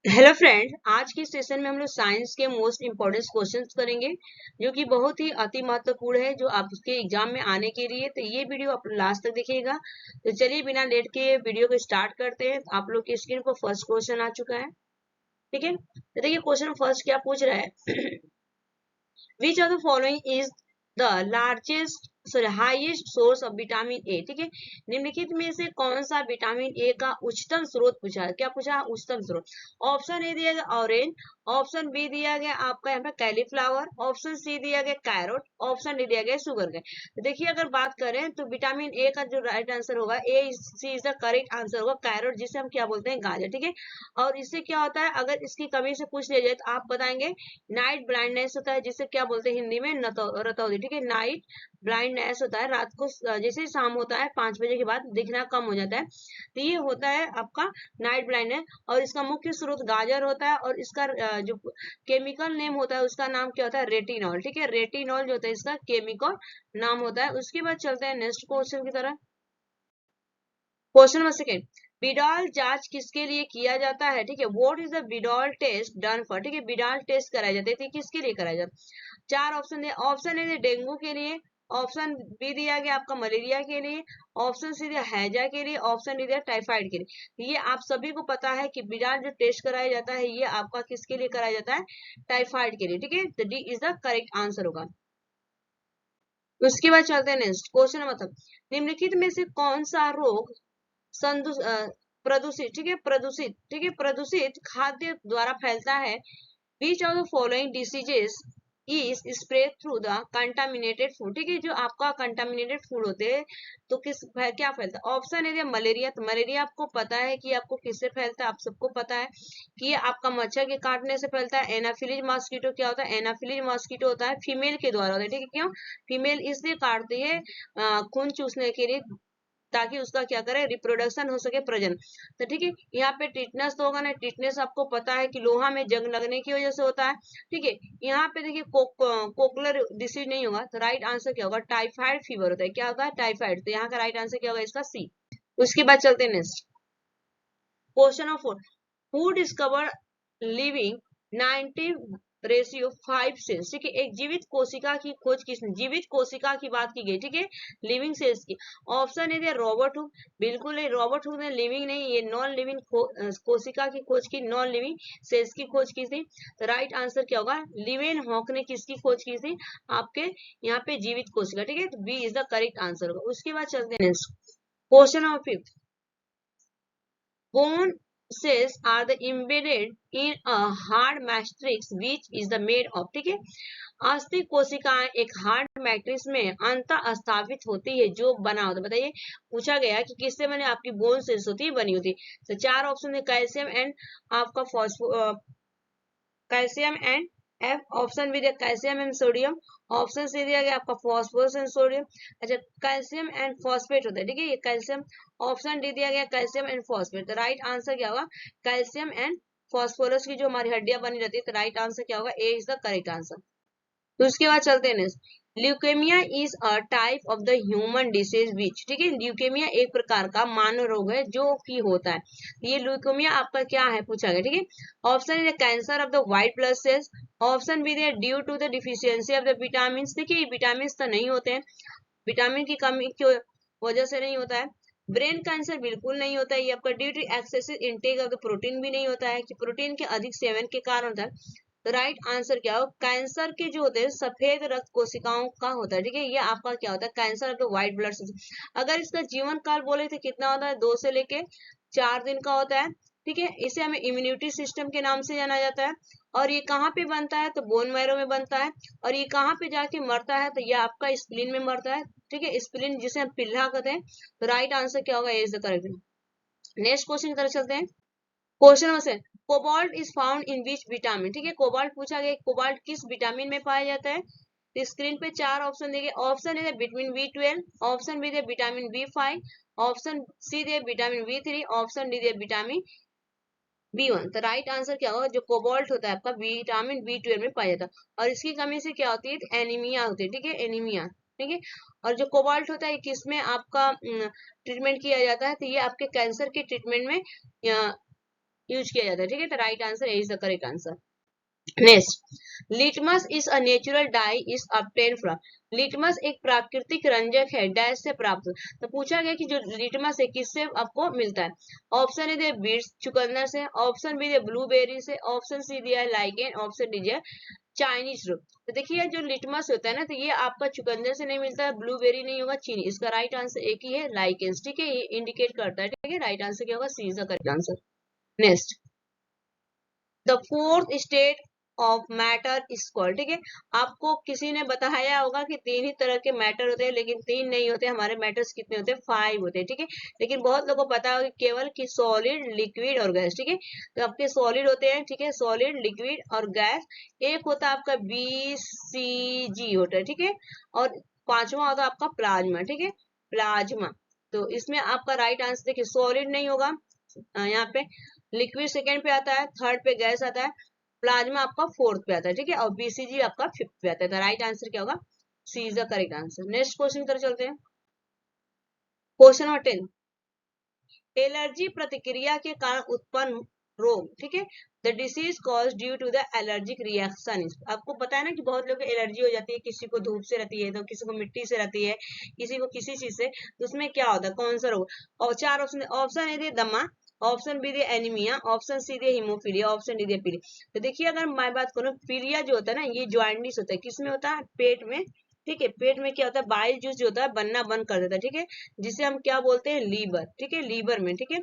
Hello friend, आज के session में हम लोग साइंस के मोस्ट इम्पोर्टेंट क्वेश्चंस करेंगे जो कि बहुत ही अति महत्वपूर्ण है जो आपके एग्जाम में आने के लिए। तो ये वीडियो आप लास्ट तक देखिएगा। तो चलिए बिना लेट के वीडियो को स्टार्ट करते हैं। आप लोग की स्क्रीन पर फर्स्ट क्वेश्चन आ चुका है। ठीक है, तो देखिए क्वेश्चन फर्स्ट क्या पूछ रहा है। विच of the following is the largest sorry highest source of vitamin A. ठीक है, निम्नलिखित में से कौन सा विटामिन ए का उच्चतम स्रोत पूछा है। क्या पूछा है? उच्चतम स्रोत। ऑप्शन ए दिया गया ऑरेंज, ऑप्शन बी दिया गया आपका यहाँ पे कैलीफ्लावर, ऑप्शन सी दिया गया कैरोट, ऑप्शन डी दिया गया शुगर केन। तो देखिए अगर बात करें तो विटामिन ए का जो राइट आंसर होगा, ए सी इज द करेक्ट आंसर होगा, कैरोट जिसे हम क्या बोलते हैं, गाजर। ठीक है, और इससे क्या होता है, अगर इसकी कमी से पूछ लिया जाए तो आप बताएंगे नाइट ब्लाइंडनेस होता है, जिसे क्या बोलते हैं हिंदी में, रतौंधी। ठीक है, नाइट ब्लाइंडनेस होता है, रात को जैसे शाम होता है 5 बजे के बाद दिखना कम हो जाता है, तो ये होता है आपका नाइट ब्लाइंडनेस। और इसका मुख्य स्रोत गाजर होता है, और इसका जो केमिकल नेम होता है उसका नाम क्या होता है, रेटिनॉल। ठीक है, रेटिनॉल जो होता है इसका केमिकल नाम होता है। उसके बाद चलते हैं नेक्स्ट क्वेश्चन की तरफ। क्वेश्चन नंबर सेकेंड, बिडॉल जांच किसके लिए किया जाता है। ठीक है, what is the Widal test done for. ठीक है, बिडॉल टेस्ट कराए जाते थे, किसके लिए कराया जाता है। चार ऑप्शन है। ऑप्शन ए डेंगू के लिए, ऑप्शन बी दिया गया आपका मलेरिया के लिए, ऑप्शन सी दिया हैजा के लिए, ऑप्शन डी दिया टाइफाइड के लिए। ये आप सभी को पता है कि बिडॉल जो टेस्ट कराया जाता है ये आपका किसके लिए कराया जाता है, टाइफाइड के लिए। ठीक है, तो D is the correct answer होगा। उसके बाद चलते हैं नेक्स्ट क्वेश्चन। मतलब निम्नलिखित में से कौन सा रोग प्रदूषित, ठीक है, प्रदूषित, ठीक है, प्रदूषित खाद्य द्वारा फैलता है। विच of the following diseases is spread through the contaminated food. ठीक है, जो आपका कंटामिनेटेड फूड होते हैं तो क्या फैलता है। ऑप्शन है मलेरिया। तो मलेरिया आपको पता है कि आपको किससे फैलता है, आप सबको पता है कि ये आपका मच्छर के काटने से फैलता है। एनाफिलीज मॉस्किटो क्या होता है, एनाफिलीज मॉस्किटो होता है फीमेल के द्वारा होता है। ठीक है, क्यों फीमेल इसलिए काटती है, खून चूसने के लिए, ताकि उसका क्या करे, रिप्रोडक्शन हो सके, प्रजन। तो ठीक है, यहाँ पे टिटनेस तो होगा ना, टिटनेस आपको पता है कि लोहा में जंग लगने की वजह से होता है। ठीक है, यहाँ पे देखिए कोकुलर डिसीज नहीं होगा, तो राइट आंसर क्या होगा, टाइफाइड फीवर होता है। क्या होगा, टाइफाइड। तो यहाँ का राइट आंसर क्या होगा, इसका सी। उसके बाद चलते हैं next question of who discover living 90:5 cells. ठीक है, एक जीवित कोशिका की खोज किसने, जीवित कोशिका की बात की गई। ठीक है, लिविंग सेल्स की। ऑप्शन है रॉबर्ट हुक, बिल्कुल नहीं, रॉबर्ट हुक ने लिविंग नहीं, ये नॉन लिविंग कोशिका की खोज की, नॉन लिविंग सेल्स की खोज की थी। तो राइट आंसर क्या होगा, लिवेन हॉक ने किसकी खोज की थी, आपके यहाँ पे जीवित कोशिका। ठीक है, तो B is the correct answer होगा। उसके बाद चलते हैं next question number 5। Bone cells are the embedded in a hard matrix which is the made of। ठीक है, अस्थि कोशिकाएं एक हार्ड मैट्रिक्स में अंतः स्थापित होती है जो बना होता है। बताइए, पूछा गया कि किससे बने, आपकी बोन सेल्स होती है, बनी होती है। तो चार ऑप्शन है, कैल्शियम एंड आपका phospho calcium and F, option B दिया calcium and sodium, option C दिया गया आपका फॉस्फोरस एंड सोडियम। अच्छा, कैल्शियम एंड फॉस्फेट होता है। ठीक है, ये कैल्शियम, ऑप्शन डी दिया गया कैल्शियम एंड फॉस्फेट। तो राइट आंसर क्या होगा, कैल्शियम एंड फॉस्फोरस की जो हमारी हड्डियां बनी रहती है। तो राइट आंसर क्या होगा, ए इज द करेक्ट आंसर। तो उसके बाद चलते हैं next, leukaemia is a type of the human disease विच। ठीक है, ल्यूकेमिया एक प्रकार का मानव रोग है जो कि होता है। ये ल्यूकेमिया आपका क्या है पूछा गया। ठीक है, ऑप्शन है cancer of the white blood cells, option B है due to the deficiency of the vitamin. देखिए विटामिन तो नहीं होते हैं, विटामिन की कमी की वजह से नहीं होता है। ब्रेन कैंसर बिल्कुल नहीं होता है, ये आपका due to excessive intake of the protein भी नहीं होता है, कि प्रोटीन के अधिक सेवन के कारण होता है। तो राइट आंसर क्या हो, कैंसर के जो होते हैं सफेद रक्त कोशिकाओं का होता है। ठीक है, ये आपका क्या होता है, cancer of the white blood sales. अगर इसका जीवन काल बोले तो कितना होता है, 2 से लेके 4 दिन का होता है। ठीक है, इसे हमें इम्यूनिटी सिस्टम के नाम से जाना जाता है। और ये कहाँ पे बनता है, तो बोन मैरो में बनता है। और ये कहाँ पे जाके मरता है, तो ये आपका स्प्लीन में मरता है। ठीक है, स्प्लीन जिसे हम पिल्ला कहते हैं। तो राइट आंसर क्या होगा, is the correct. Next question की तरफ चलते हैं। Question number 7, cobalt is found in which vitamin. ठीक है, कोबाल्ट पूछा गया, कोबाल्ट किस विटामिन में पाया जाता है। तो स्क्रीन पे चार ऑप्शन देंगे। ऑप्शन है विटामिन B12, ऑप्शन बी दे विटामिन B5, ऑप्शन सी दे विटामिन B3, ऑप्शन डी दे विटामिन B1। तो राइट आंसर क्या होगा, जो कोबाल्ट होता है आपका विटामिन B12 में पाया जाता है। और इसकी कमी से क्या होती है, एनीमिया होती है। ठीक है, एनीमिया। ठीक है, और जो कोबाल्ट होता है किसमें आपका ट्रीटमेंट किया जाता है, तो ये आपके कैंसर के ट्रीटमेंट में यूज किया जाता है, ठीक है। तो right answer is the correct answer. Next, litmus is a natural die is obtain from. Litmus एक प्राकृतिक रंजक है, डैश से प्राप्त। तो पूछा गया कि जो लिटमस है किससे आपको मिलता है। ऑप्शन ए दिया बीट्स चुकंदर से, ऑप्शन बी दिया ब्लूबेरी से, ऑप्शन सी दिया लाइकेन, ऑप्शन डी दिया चाइनीज रूप। तो देखिए जो लिटमस होता है ना, तो ये आपका चुकंदर से नहीं मिलता है, ब्लूबेरी नहीं होगा, चीनी। इसका राइट आंसर एक ही है, लाइकेंस, ठीक है। ये इंडिकेट करता है, ठीक है। राइट आंसर क्या होगा, C is the correct answer. Next, the fourth state of matter is called, ठीक है। आपको किसी ने बताया होगा कि 3 ही तरह के मैटर होते हैं, लेकिन 3 नहीं होते। हमारे मैटर्स कितने होते हैं, 5 होते हैं, ठीक है। लेकिन बहुत लोगों को पता होगा केवल कि सॉलिड, लिक्विड और गैस, ठीक है। तो आपके सॉलिड होते हैं, ठीक है, सॉलिड, लिक्विड और गैस। एक होता है आपका BCG होता है, ठीक है। और 5वां होता है आपका प्लाज्मा, ठीक है, प्लाज्मा। तो इसमें आपका राइट आंसर देखिए, सॉलिड नहीं होगा यहाँ पे, लिक्विड सेकंड पे आता है, थर्ड पे गैस आता है, प्लाज्मा आपका फोर्थ पे आता है, ठीक है। और BCG आपका फिफ्थ पे आता है। तो राइट आंसर क्या होगा, C is the correct answer. Next question की तरफ चलते हैं। क्वेश्चन नंबर 10, एलर्जी प्रतिक्रिया के कारण उत्पन्न रोग, ठीक है। The disease cause due to the allergic reaction. आपको पता है ना कि बहुत लोग एलर्जी हो जाती है, किसी को धूप से रहती है, तो किसी को मिट्टी से रहती है, किसी को किसी चीज से। तो उसमें क्या होता है, कौन सा रोग। और 4 ऑप्शन, ऑप्शन ए दमा, ऑप्शन बी दे एनीमिया, ऑप्शन सी दे हीमोफीलिया, ऑप्शन डी दे पीलिया। तो देखिए अगर मैं बात करूं, पीलिया जो होता है ना, ये ज्वाइंटिस होता है, किसमें होता है, पेट में, ठीक है। पेट में क्या होता है, बाइल जूस जो होता है बनना बंद कर देता है, ठीक है। जिसे हम क्या बोलते हैं, लीवर, ठीक है, लीवर में, ठीक है।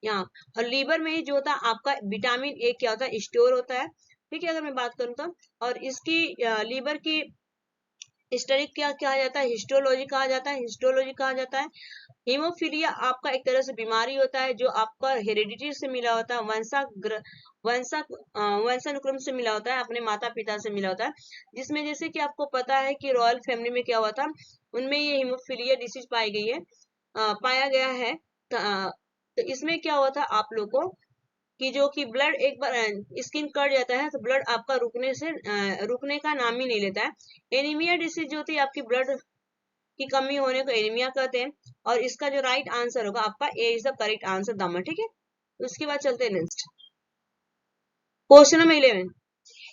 यहाँ और लीवर में ही जो होता है आपका विटामिन ए क्या होता है, स्टोर होता है, ठीक है। अगर मैं बात करूँ तो, और इसकी लीवर की स्टडी क्या कहा जाता है, हिस्टोलॉजी कहा जाता है, हिस्टोलॉजी कहा जाता है। हीमोफीलिया आपका एक तरह से बीमारी होता है, जो आपका हेरिडिटी से मिला होता है, वंशानुक्रम से मिला होता है, अपने माता पिता से मिला होता है। जिसमें जैसे कि आपको पता है कि रॉयल फैमिली में क्या हुआ था, उनमें ये हीमोफीलिया डिसीज पाई गई है, पाया गया है। तो इसमें क्या हुआ था आप लोग को, कि जो कि ब्लड एक बार स्किन कट जाता है, तो ब्लड आपका रुकने का नाम ही नहीं लेता है। एनीमिया डिसीज जो होती है आपकी ब्लड की कमी होने को एनीमिया कहते हैं। और इसका जो राइट आंसर होगा आपका ए इज द करेक्ट आंसर, दमा, ठीक है। उसके बाद चलते हैं नेक्स्ट क्वेश्चन नंबर 11,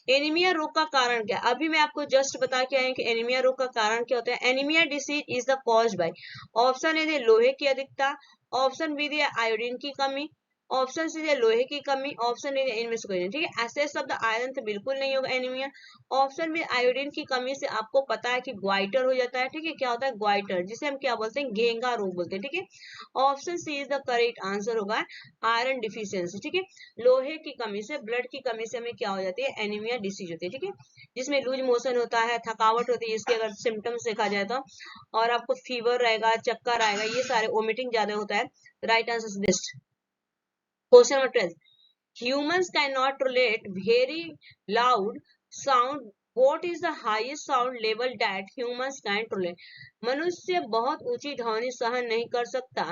एनीमिया रोग का कारण क्या। अभी मैं आपको जस्ट बता के आए कि एनीमिया रोग का कारण क्या होता है। Anemia disease is the cause by, option A दे लोहे की अधिकता, ऑप्शन बी दे आयोडीन की कमी, ऑप्शन सी दे लोहे की कमी, ऑप्शन डी इनमें से कोई नहीं, ठीक है। ऐसे शब्द आयरन तो बिल्कुल नहीं होगा एनीमिया। ऑप्शन बी आयोडीन की कमी से आपको पता है कि ग्वाइटर हो जाता है, ठीक है। क्या होता है, ग्वाइटर, जिसे हम क्या बोलते हैं, घेंगा रोग बोलते हैं, ठीक है। Option C is the correct answer होगा, आयरन डिफिशियंसी, ठीक है। लोहे की कमी से, ब्लड की कमी से हमें क्या हो जाती है, एनीमिया डिसीज होती है, ठीक है। जिसमें लूज मोशन होता है, थकावट होती है, इसके अगर सिम्टम्स देखा जाए तो, और आपको फीवर रहेगा, चक्कर आएगा, ये सारे, वोमिटिंग ज्यादा होता है। Right answer best. Question number 12, humans cannot tolerate very loud sound. What is the highest sound level that humans can tolerate? मनुष्य बहुत ऊंची ध्वनि सहन नहीं कर सकता,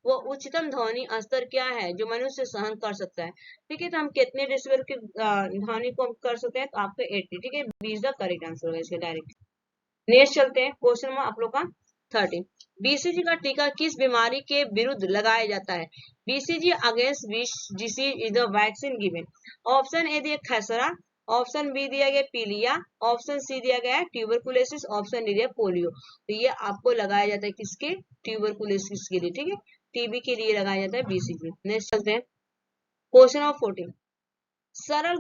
वो उच्चतम ध्वनि स्तर क्या है जो मनुष्य सहन कर सकता है, ठीक है। तो हम कितने डेसिबल की ध्वनि को कर सकते हैं, तो आपका 80, ठीक है। B is the correct answer होगा इसके डायरेक्ट। नेक्स्ट चलते हैं क्वेश्चन नंबर आप लोग का 13, BCG का टीका किस बीमारी के विरुद्ध लगाया जाता है। BCG against which disease is the vaccine given. Option A दिया खसरा, ऑप्शन बी दिया गया पीलिया, ऑप्शन सी दिया गया है ट्यूबरकुलोसिस, ऑप्शन डी दिया पोलियो। तो ये आपको लगाया जाता है किसके, ट्यूबरकुलोसिस के लिए, ठीक है। टीबी के लिए लगाया जाता है BCG। नेक्स्ट चलते हैं क्वेश्चन नंबर 14, सरल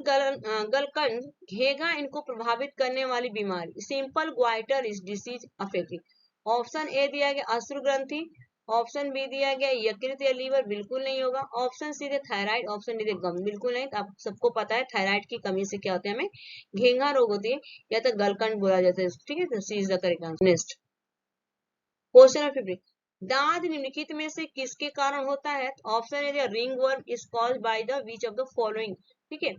गलकंड घेगा इनको प्रभावित करने वाली बीमारी, सिंपल ग्वाइटर इस डिसीज अफेक्टिंग। ऑप्शन ए दिया गया अश्रु ग्रंथि, ऑप्शन बी दिया गया यकृत या लीवर, बिल्कुल नहीं होगा। ऑप्शन सी दे थायराइड, ऑप्शन डी दे गम, बिल्कुल नहीं। तो आप सबको पता है थायराइड की कमी से क्या होता है, हमें घेंगा रोग होती है, या तो गलकंड बोला जाता है, ठीक है। तो C is the correct answer. Next question number 15, दाद निम्नलिखित में से किसके कारण होता है। Option A ringworm is caused by the which of the following, ठीक है।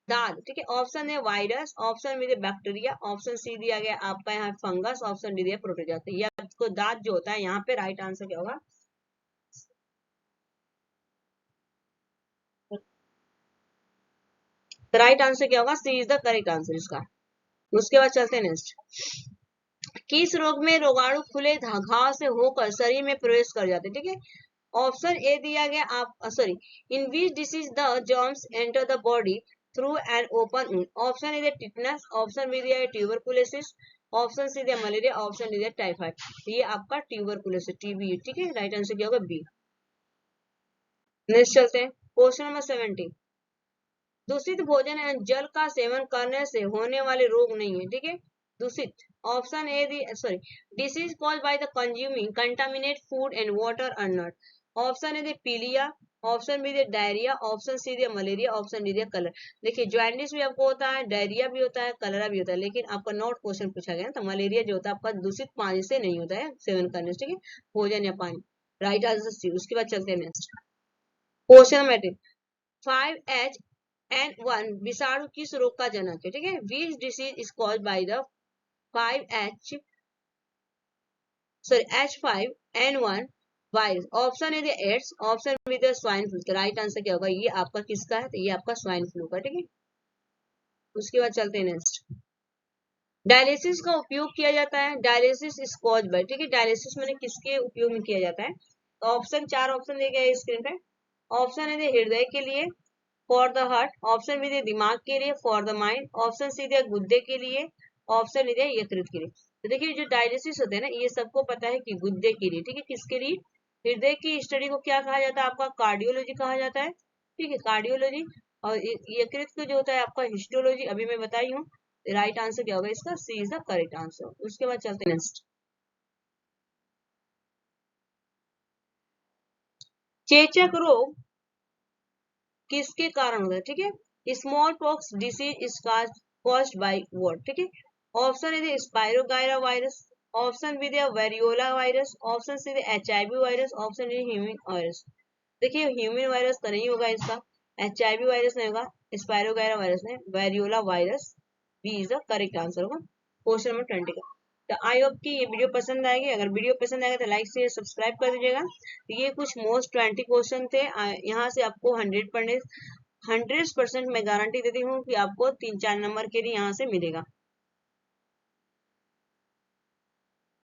दाद, ठीक है। ऑप्शन है virus, option B bacteria, option C दिया गया आपका यहाँ फंगस, ऑप्शन डी दिया प्रोटोजोआ। तो ये आपको दाद जो होता है, यहाँ पे राइट आंसर क्या होगा, तो राइट आंसर क्या होगा, C is the correct answer इसका। उसके बाद चलते हैं नेक्स्ट, किस रोग में रोगाणु खुले घाव से होकर शरीर में प्रवेश कर जाते हैं, ठीक है। ऑप्शन ए दिया गया आप sorry, in which disease the germs enter the body through an open wound. Option A tetanus, option B दिया है ट्यूबरकुलोसिस, ऑप्शन सी दिया मलेरिया, ऑप्शन डी दिया टाइफाइड। ये आपका ट्यूबरकुलोसिस टीबी, ठीक है, राइट आंसर क्या होगा बी। नेक्स्ट चलते हैं क्वेश्चन नंबर 70। दूषित भोजन एवं जल का सेवन करने से होने वाले रोग नहीं है, ठीक है। दूषित, option A sorry, disease cause by the consuming contaminate food and water are not. Option A पीलिया, option B diarrhoea, option C दिया मलेरिया, ऑप्शन डी दिया कलर। देखिए ज्वाइंटिस भी आपको होता है, डायरिया भी होता है, कलरा भी होता है, लेकिन आपका नॉट क्वेश्चन पूछा गया तो मलेरिया जो होता है आपका दूषित पानी से नहीं होता है सेवन करने से, ठीक है, भोजन या पानी। Right answer C. उसके बाद चलते हैं नेक्स्ट क्वेश्चन नंबर 5H1N1 विषाणु किस रोग का जनक है, ठीक है। Which disease is called by the 5H5N1 virus. Option है AIDS, option B the swine flu. Right answer क्या होगा, ये आपका किसका है, तो ये आपका स्वाइन फ्लू का, ठीक है। उसके बाद चलते हैं नेक्स्ट। डायलिसिस का उपयोग किया जाता है, डायलिसिस इज कॉज बाय, ठीक है, डायलिसिस मैंने किसके उपयोग में किया जाता है, तो ऑप्शन 4 ऑप्शन दिए गए स्क्रीन पे। ऑप्शन है हृदय के लिए, for the heart, option B दिया दिमाग के लिए, for the mind, option C दिया गुद्दे के लिए, ऑप्शन डी दिया यकृत के लिए। तो देखिए जो डायलिसिस होते हैं ना, ये सबको पता है कि गुद्दे के लिए, ठीक है, किसके लिए, हृदय की स्टडी को क्या कहा जाता है, आपका कार्डियोलॉजी कहा जाता है, ठीक है, कार्डियोलॉजी। और यकृत को जो होता है आपका हिस्टोलॉजी, अभी मैं बताई हूँ। राइट आंसर क्या होगा इसका, सी इज द करेक्ट आंसर। उसके बाद चलते हैं नेक्स्ट। चेचक रोग किसके कारण होता है, ठीक है, small pox disease is caused by what, ठीक है। ऑप्शन है स्पाइरोगायरा वायरस, ऑप्शन बी दिया वेरियोला वायरस, ऑप्शन सी दिया HIV virus, option D human virus. देखिए ह्यूमन वायरस तो नहीं होगा इसका, HIV वायरस नहीं होगा, स्पाइरोगायरा वायरस नहीं, variola virus B is the correct answer होगा क्वेश्चन नंबर 20 का। तो आई होप कि ये वीडियो पसंद आएगी, अगर वीडियो पसंद आएगा तो लाइक शेयर सब्सक्राइब कर दीजिएगा। ये कुछ मोस्ट 20 क्वेश्चन थे, यहाँ से आपको 100% मैं गारंटी देती हूँ कि आपको 3-4 नंबर के लिए यहाँ से मिलेगा।